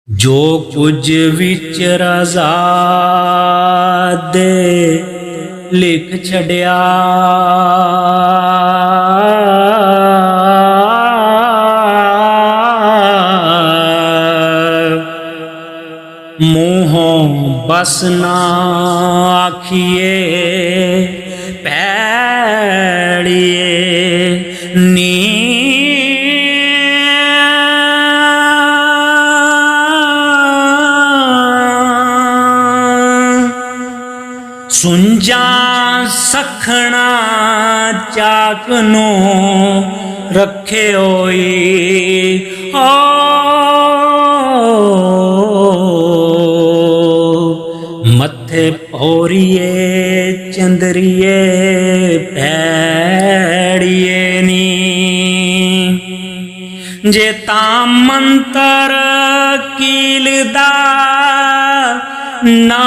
जो कुछ विच रज़ा दे लिख छड़िया मूहों बस ना आखिए पैड़िए नी सुंजा सखना चाकनो रखे होई मथे पौरिए चंदरिए पैड़िए नी जे ताम मंतर कीलदा ना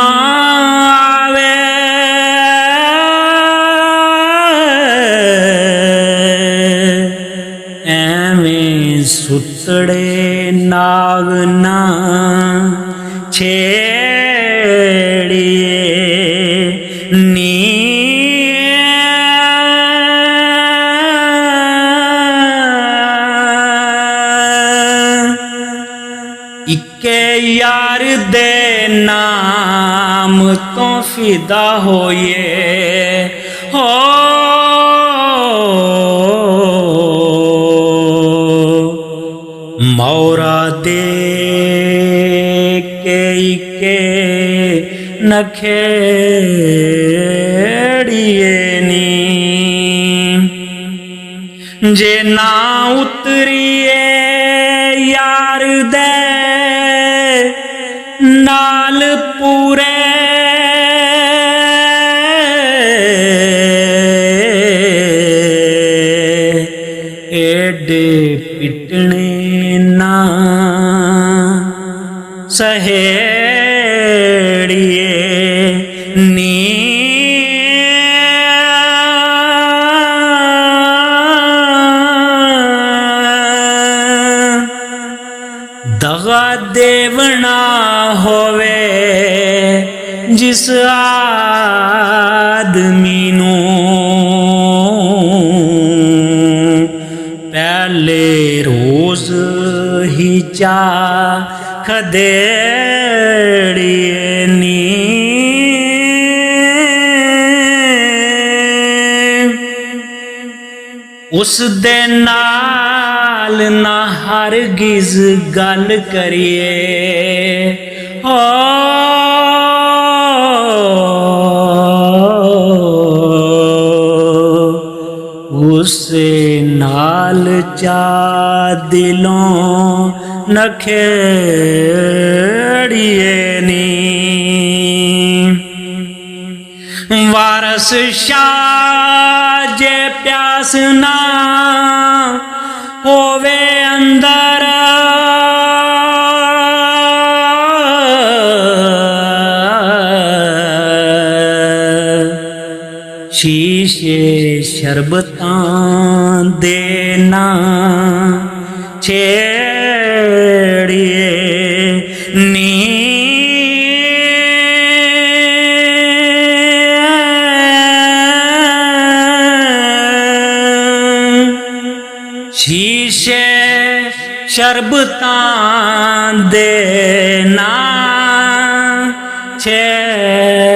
आवे एवें सुतड़े नाग ना छेड़िए नी इक्के यार दे नाम तो फिदा होइए हो मौरा दे के नखेड़िए नी जे ना उतरिए यार दे नाल पूरे एडे पिटने ना सहेड़िए नी दगा देवना होवे जिस आदमी नू पहले रोज ही चा खदेड़िए नी उस दे नाल ना हरगिज़ गल करिए हो उससे नाल चा दिलों नखेड़िए नी वारस शाह जे प्यास ना होवे अंदर शीशे शरबतां देना छेड़िए नी शीशे शरबतां देना छेड़िए